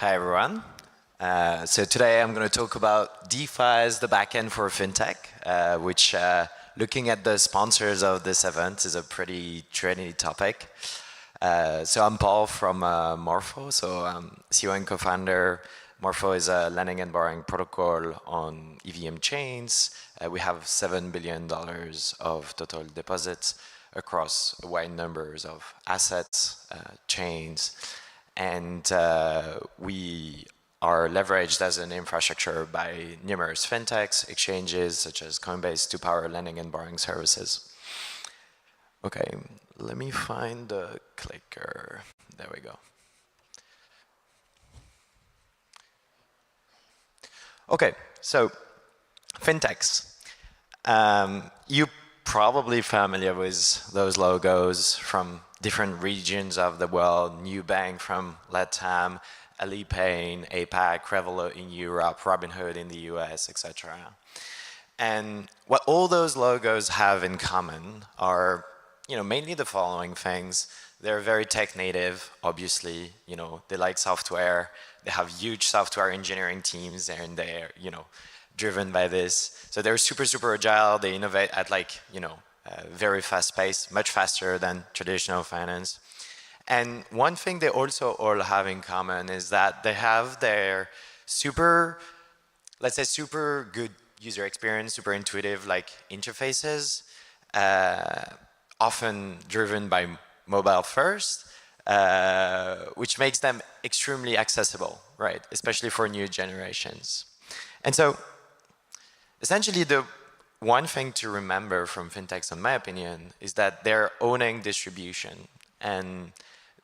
Hi, everyone. So today I'm going to talk about DeFi as the backend for Fintech, which looking at the sponsors of this event is a pretty trendy topic. So I'm Paul from Morpho, so I'm CEO and co-founder. Morpho is a lending and borrowing protocol on EVM chains. We have $7 billion of total deposits across a wide numbers of assets, chains, and we are leveraged as an infrastructure by numerous fintechs, exchanges such as Coinbase to power lending and borrowing services. Okay, let me find the clicker. There we go. Okay, so fintechs. You probably familiar with those logos from different regions of the world. Nubank from Latam, Alipay in APAC, Revolut in Europe, Robinhood in the US, etc. And what all those logos have in common are, mainly the following things. They're very tech native, obviously. They like software. They have huge software engineering teams, and they're, driven by this. So they're super, super agile. They innovate at very fast pace, much faster than traditional finance. And one thing they also all have in common is that they have their super good user experience, super intuitive interfaces, often driven by mobile first, which makes them extremely accessible, right? Especially for new generations. And so essentially the one thing to remember from fintechs, in my opinion, is that they're owning distribution, and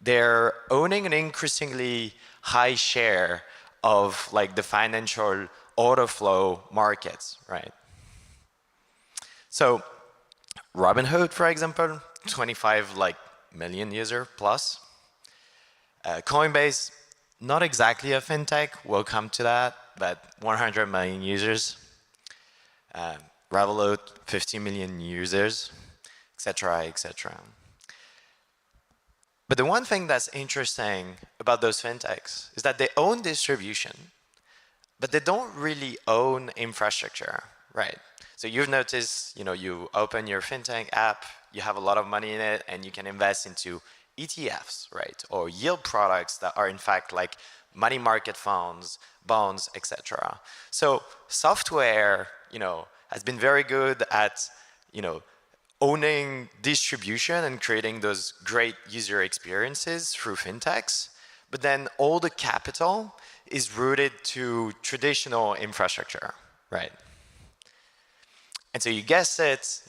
they're owning an increasingly high share of the financial order flow markets, right? So Robinhood, for example, 25 million user plus. Coinbase, not exactly a fintech, we'll come to that, but 100 million users. Revolut, 50 million users, etc., etc. But the one thing that's interesting about those fintechs is that they own distribution, but they don't really own infrastructure, right? So you've noticed, you open your fintech app, you have a lot of money in it, and you can invest into ETFs, right? Or yield products that are in fact money market funds, bonds, etc. So software, has been very good at, owning distribution and creating those great user experiences through fintechs. But then all the capital is rooted to traditional infrastructure, right? And so you guessed it,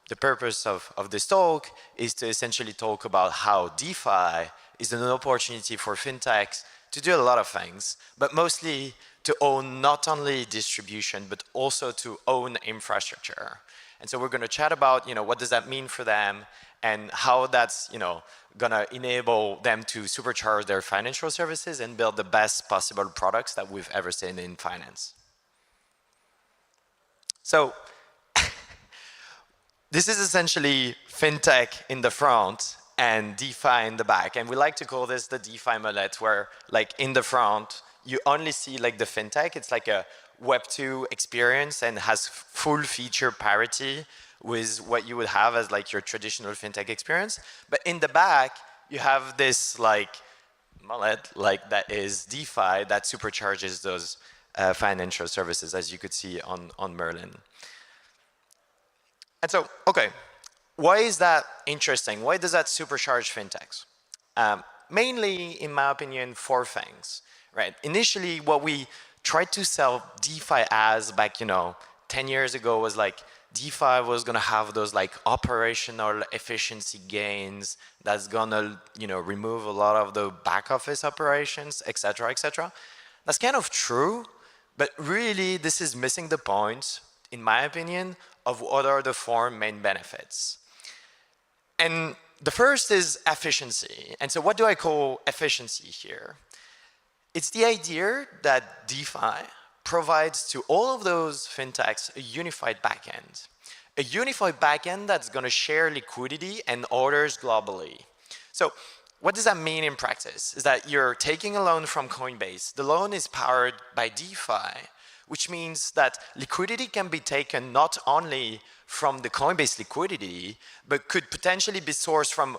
the purpose of this talk is to essentially talk about how DeFi is an opportunity for fintechs to do a lot of things, but mostly to own not only distribution, but also to own infrastructure. And so we're going to chat about, what does that mean for them and how that's, going to enable them to supercharge their financial services and build the best possible products that we've ever seen in finance. So this is essentially fintech in the front and DeFi in the back. And we like to call this the DeFi mullet, where in the front, you only see the fintech. It's like a Web2 experience and has full feature parity with what you would have as your traditional fintech experience. But in the back, you have this mullet that is DeFi that supercharges those financial services, as you could see on Merlin. And so, okay, why is that interesting? Why does that supercharge fintechs? Mainly, in my opinion, 4 things, right? Initially, what we tried to sell DeFi as back, 10 years ago was DeFi was going to have those operational efficiency gains that's going to, remove a lot of the back office operations, et cetera, et cetera. That's kind of true, but really this is missing the point, in my opinion, of what are the 4 main benefits. And the first is efficiency. And so what do I call efficiency here? It's the idea that DeFi provides to all of those fintechs a unified backend. A unified backend that's going to share liquidity and orders globally. So what does that mean in practice? Is that you're taking a loan from Coinbase. The loan is powered by DeFi, which means that liquidity can be taken not only from the Coinbase liquidity, but could potentially be sourced from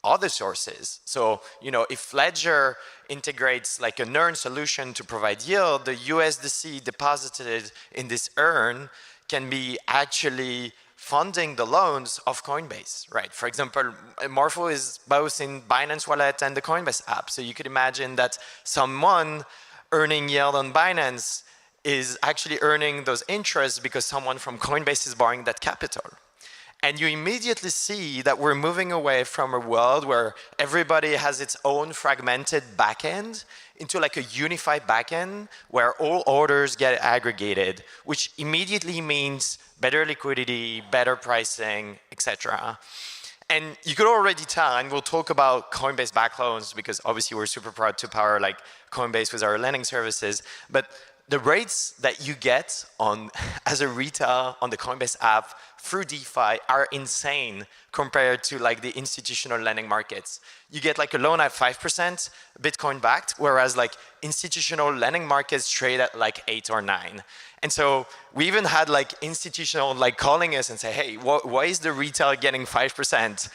other sources. So, if Ledger integrates like an earn solution to provide yield, the USDC deposited in this earn can be actually funding the loans of Coinbase, right? For example, Morpho is both in Binance Wallet and the Coinbase app. So you could imagine that someone earning yield on Binance is actually earning those interests because someone from Coinbase is borrowing that capital. And you immediately see that we're moving away from a world where everybody has its own fragmented backend into like a unified backend where all orders get aggregated, which immediately means better liquidity, better pricing, etc. And you could already tell, and we'll talk about Coinbase back loans because obviously we're super proud to power like Coinbase with our lending services, but the rates that you get on as a retail on the Coinbase app through DeFi are insane compared to like the institutional lending markets. You get like a loan at 5% Bitcoin backed, whereas like institutional lending markets trade at like 8 or 9. And so we even had like institutional like calling us and say, hey, why is the retail getting 5%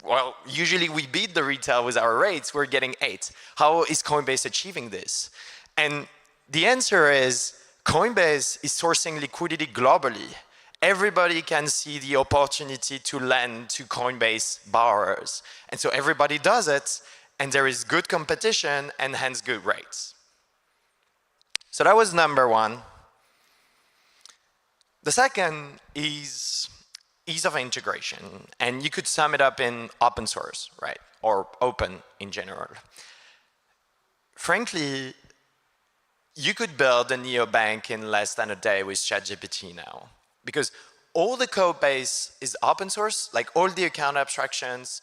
while usually we beat the retail with our rates, we're getting 8. How is Coinbase achieving this? And the answer is Coinbase is sourcing liquidity globally. Everybody can see the opportunity to lend to Coinbase borrowers. And so everybody does it, and there is good competition and hence good rates. So that was number one. The second is ease of integration. And you could sum it up in open source, right? Or open in general. Frankly, you could build a neobank in less than a day with ChatGPT now, because all the code base is open source, like all the account abstractions,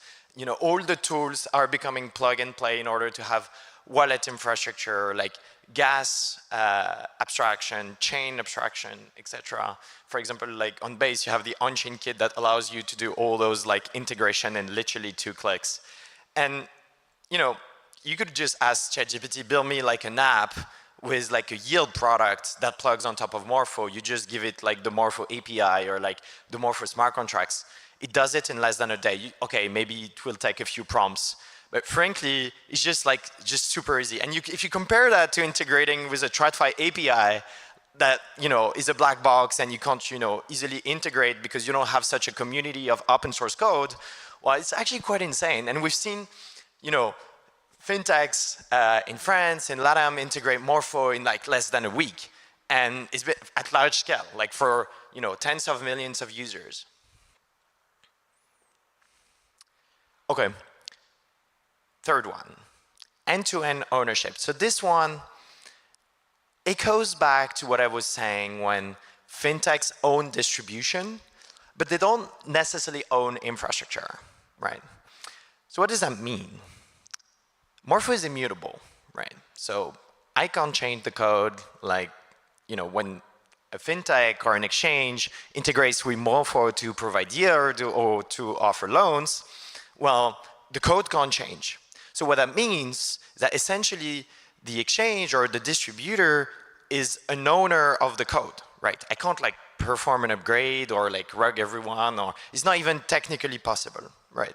all the tools are becoming plug and play in order to have wallet infrastructure, like gas abstraction, chain abstraction, etc. For example, like on Base, you have the on-chain kit that allows you to do all those like integration in literally 2 clicks. And, you could just ask ChatGPT, build me like an app with like a yield product that plugs on top of Morpho. You just give it like the Morpho API or like the Morpho smart contracts. It does it in less than a day. Okay, maybe it will take a few prompts, but frankly, it's just super easy. And if you compare that to integrating with a TradFi API that is a black box and you can't easily integrate because you don't have such a community of open source code, well, it's actually quite insane. And we've seen Fintechs in France, in LATAM, integrate Morpho in like less than a week. And it's at large scale, like for tens of millions of users. Okay, third one, end-to-end ownership. So this one, it goes back to what I was saying when Fintechs own distribution, but they don't necessarily own infrastructure, right? So what does that mean? Morpho is immutable, right? So I can't change the code like, when a fintech or an exchange integrates with Morpho to provide yield or to offer loans, well, the code can't change. So what that means is that essentially the exchange or the distributor is an owner of the code, right? I can't like perform an upgrade or like rug everyone, or it's not even technically possible, right?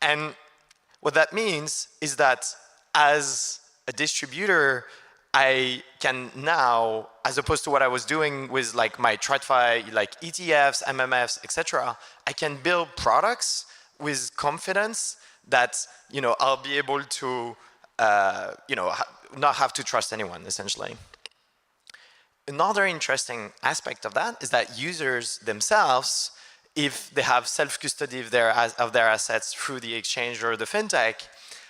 And what that means is that as a distributor, I can now, as opposed to what I was doing with like my TradFi, like ETFs, MMFs, etc., I can build products with confidence that I'll be able to not have to trust anyone, essentially. Another interesting aspect of that is that users themselves, if they have self-custody of their assets through the exchange or the fintech,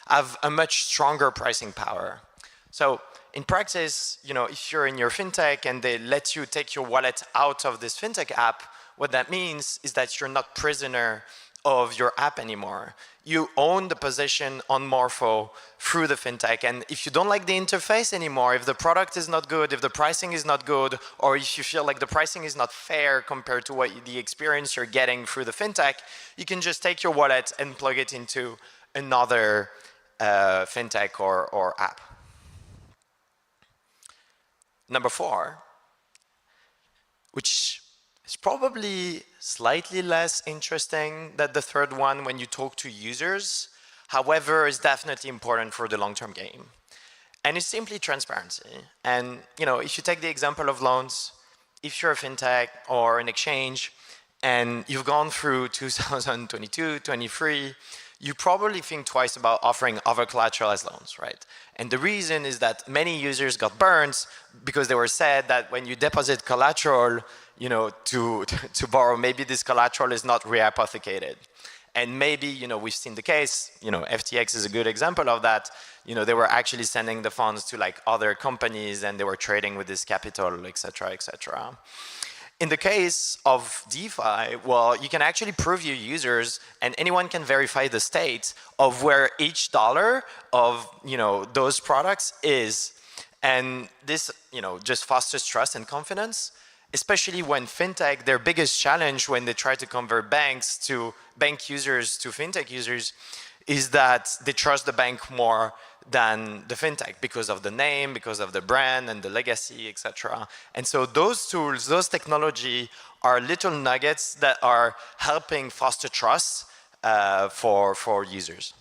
have a much stronger pricing power. So in practice, if you're in your fintech and they let you take your wallet out of this fintech app, what that means is that you're not prisoner of your app anymore. you own the position on Morpho through the fintech. And if you don't like the interface anymore, if the product is not good, if the pricing is not good, or if you feel like the pricing is not fair compared to what the experience you're getting through the fintech, you can just take your wallet and plug it into another fintech or app. Number 4, which is probably slightly less interesting than the third one when you talk to users. However, it's definitely important for the long-term game. And it's simply transparency. And if you take the example of loans, if you're a fintech or an exchange and you've gone through 2022, 23, you probably think twice about offering other collateralized loans, right? And the reason is that many users got burned because they were said that when you deposit collateral, to borrow, maybe this collateral is not rehypothecated. And maybe, we've seen the case, FTX is a good example of that. They were actually sending the funds to like other companies and they were trading with this capital, et cetera, et cetera. In the case of DeFi, well, you can actually prove your users and anyone can verify the state of where each dollar of, those products is. And this, just fosters trust and confidence, especially when fintech, their biggest challenge when they try to convert bank users to fintech users is that they trust the bank more than the fintech because of the name, because of the brand and the legacy, etc. And so those tools, those technology are little nuggets that are helping foster trust for users.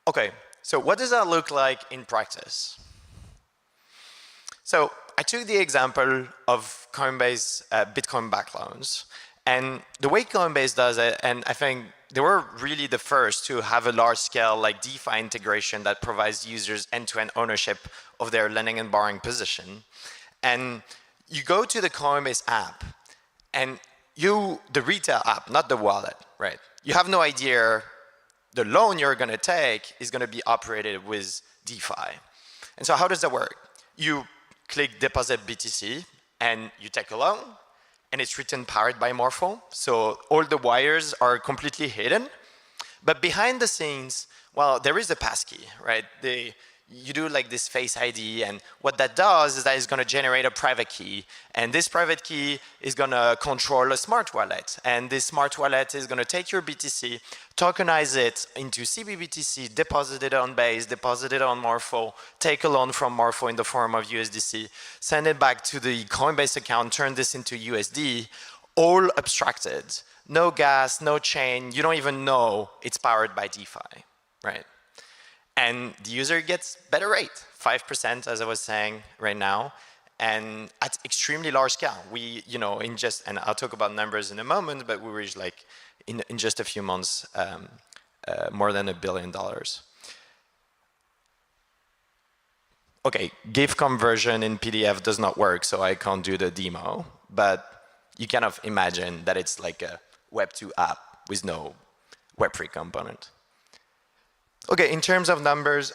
Okay, so what does that look like in practice? So I took the example of Coinbase Bitcoin-backed loans. And the way Coinbase does it, and I think they were really the first to have a large-scale like DeFi integration that provides users end-to-end ownership of their lending and borrowing position. And you go to the Coinbase app, and the retail app, not the wallet, right? You have no idea the loan you're going to take is going to be operated with DeFi. And so how does that work? You click deposit BTC and you take a loan and it's written powered by Morpho. So all the wires are completely hidden. But behind the scenes, well, there is a passkey, right? You do like this Face ID, and what that does is that it's going to generate a private key. And this private key is going to control a smart wallet. And this smart wallet is going to take your BTC, tokenize it into CBBTC, deposit it on Base, deposit it on Morpho, take a loan from Morpho in the form of USDC, send it back to the Coinbase account, turn this into USD, all abstracted. No gas, no chain. You don't even know it's powered by DeFi, right? And the user gets better rate, 5%, as I was saying right now, and at extremely large scale. We, and I'll talk about numbers in a moment, but we reached like, in just a few months, more than $1 billion. Okay, GIF conversion in PDF does not work, so I can't do the demo, but you kind of imagine that it's like a Web2 app with no Web3 component. Okay, in terms of numbers,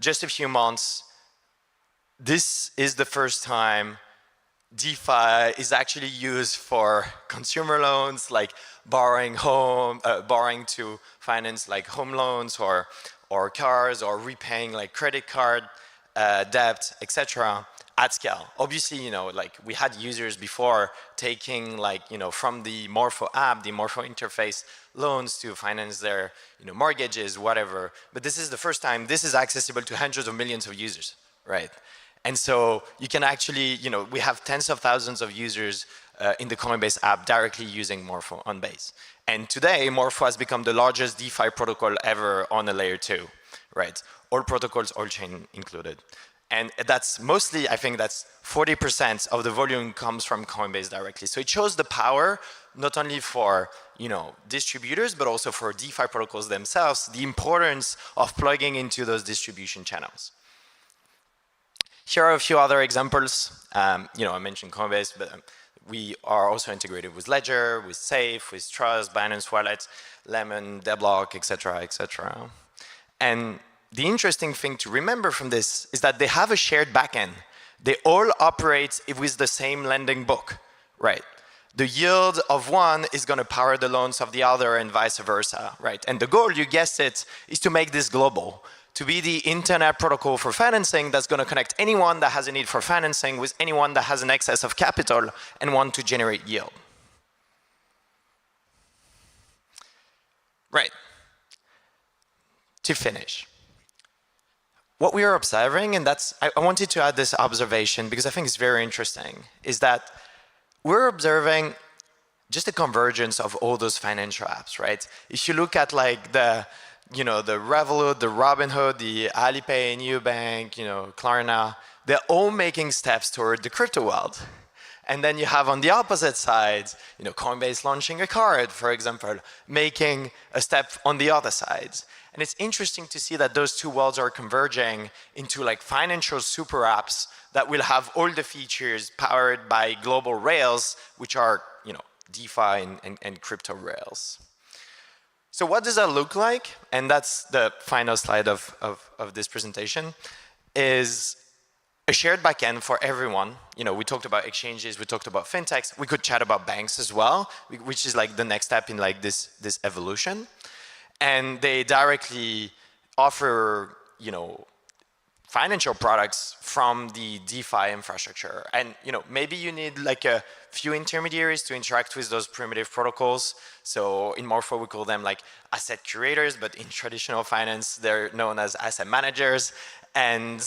just a few months, this is the first time DeFi is actually used for consumer loans, like borrowing to finance like home loans or cars, or repaying like credit card debt, etc. at scale. Obviously, like we had users before taking like, from the Morpho app, the Morpho interface, loans to finance their, mortgages, whatever. But this is the first time this is accessible to hundreds of millions of users, right? And so you can actually, we have tens of thousands of users in the Coinbase app directly using Morpho on Base. And today, Morpho has become the largest DeFi protocol ever on a layer 2, right? All protocols, all chain included. And that's mostly, I think that's 40% of the volume comes from Coinbase directly. So it shows the power, not only for distributors, but also for DeFi protocols themselves, the importance of plugging into those distribution channels. Here are a few other examples. I mentioned Coinbase, but we are also integrated with Ledger, with Safe, with Trust, Binance Wallet, Lemon, Deblock, etc., etc. And the interesting thing to remember from this is that they have a shared backend. They all operate with the same lending book, right? the yield of one is going to power the loans of the other and vice versa, right? And the goal, you guessed it, is to make this global, to be the internet protocol for financing that's going to connect anyone that has a need for financing with anyone that has an excess of capital and want to generate yield. Right. To finish, what we are observing, and that's, I wanted to add this observation because I think it's very interesting, is that we're observing just a convergence of all those financial apps, right? If you look at like the, you know, the Revolut, the Robinhood, the Alipay, Nubank, you know, Klarna, they're all making steps toward the crypto world. And then you have on the opposite side, you know, Coinbase launching a card, for example, making a step on the other side. And it's interesting to see that those two worlds are converging into like financial super apps that will have all the features powered by global rails, which are, you know, DeFi and crypto rails. So what does that look like? And that's the final slide of this presentation, is a shared backend for everyone. You know, we talked about exchanges, we talked about fintechs, we could chat about banks as well, which is like the next step in like this evolution. And they directly offer, you know, financial products from the DeFi infrastructure. And, you know, maybe you need like a few intermediaries to interact with those primitive protocols. So in Morpho, we call them like asset curators, but in traditional finance, they're known as asset managers. And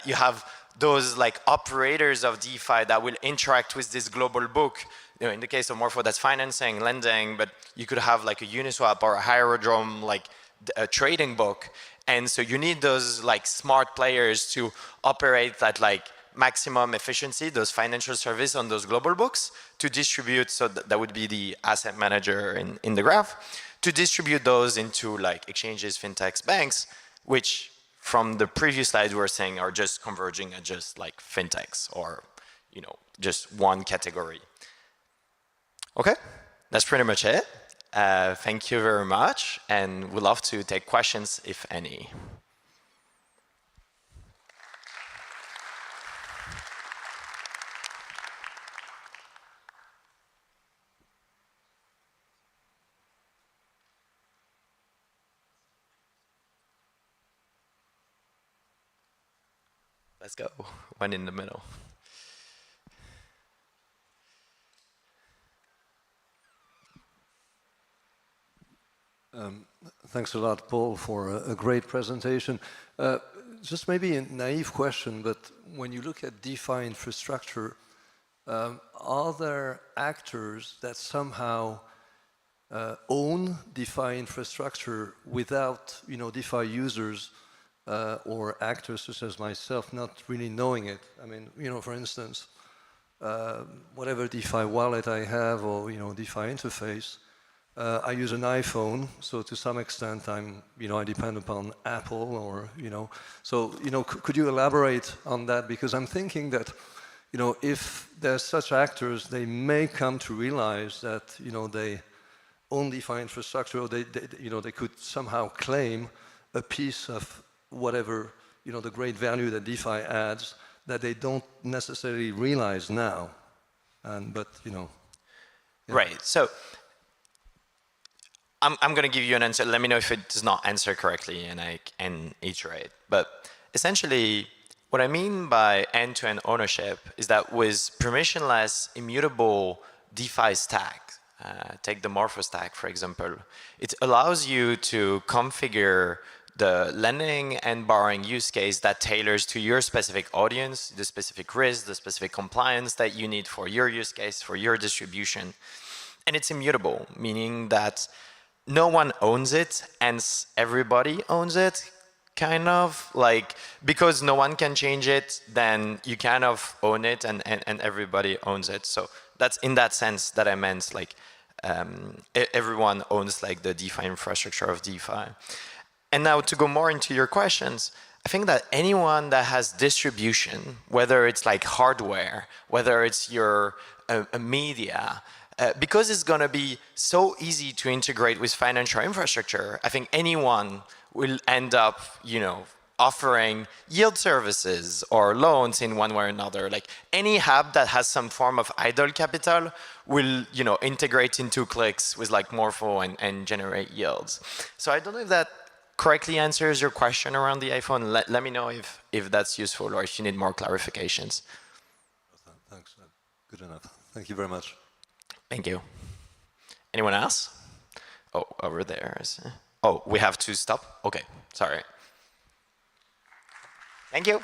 you have those like operators of DeFi that will interact with this global book. You know, in the case of Morpho, that's financing, lending, but you could have like a Uniswap or a Hierodrome, like a trading book. And so you need those like smart players to operate at like maximum efficiency, those financial services on those global books to distribute. So that would be the asset manager in the graph, to distribute those into like exchanges, fintechs, banks, which from the previous slides we were saying are just converging at just like fintechs or, you know, just one category. Okay, that's pretty much it. Thank you very much, and we'd love to take questions if any. Let's go, one in the middle. Thanks a lot, Paul, for a great presentation. Just maybe a naive question, but when you look at DeFi infrastructure, are there actors that somehow own DeFi infrastructure without, you know, DeFi users or actors such as myself not really knowing it? I mean, you know, for instance, whatever DeFi wallet I have or, you know, DeFi interface, I use an iPhone, so to some extent I'm, you know, I depend upon Apple or, you know, so, you know, could you elaborate on that? Because I'm thinking that, you know, if there's such actors, they may come to realize that, you know, they own DeFi infrastructure, or they you know, they could somehow claim a piece of whatever, you know, the great value that DeFi adds that they don't necessarily realize now. But, you know. Yeah. Right, so I'm going to give you an answer. Let me know if it does not answer correctly and I can iterate. But essentially, what I mean by end-to-end ownership is that with permissionless, immutable DeFi stack, take the Morpho stack, for example, it allows you to configure the lending and borrowing use case that tailors to your specific audience, the specific risk, the specific compliance that you need for your use case, for your distribution. And it's immutable, meaning that no one owns it, and everybody owns it, kind of. Like, because no one can change it, then you kind of own it, and everybody owns it. So that's in that sense that I meant, like, everyone owns like the DeFi infrastructure of DeFi. And now to go more into your questions, I think that anyone that has distribution, whether it's like hardware, whether it's your media, because it's going to be so easy to integrate with financial infrastructure, I think anyone will end up, you know, offering yield services or loans in one way or another. Like any hub that has some form of idle capital will, you know, integrate in 2 clicks with like Morpho and generate yields. So I don't know if that correctly answers your question around the iPhone. Let me know if that's useful or if you need more clarifications. Thanks. Good enough. Thank you very much. Thank you. Anyone else? Oh, over there. Oh, we have to stop? Okay, sorry. Thank you.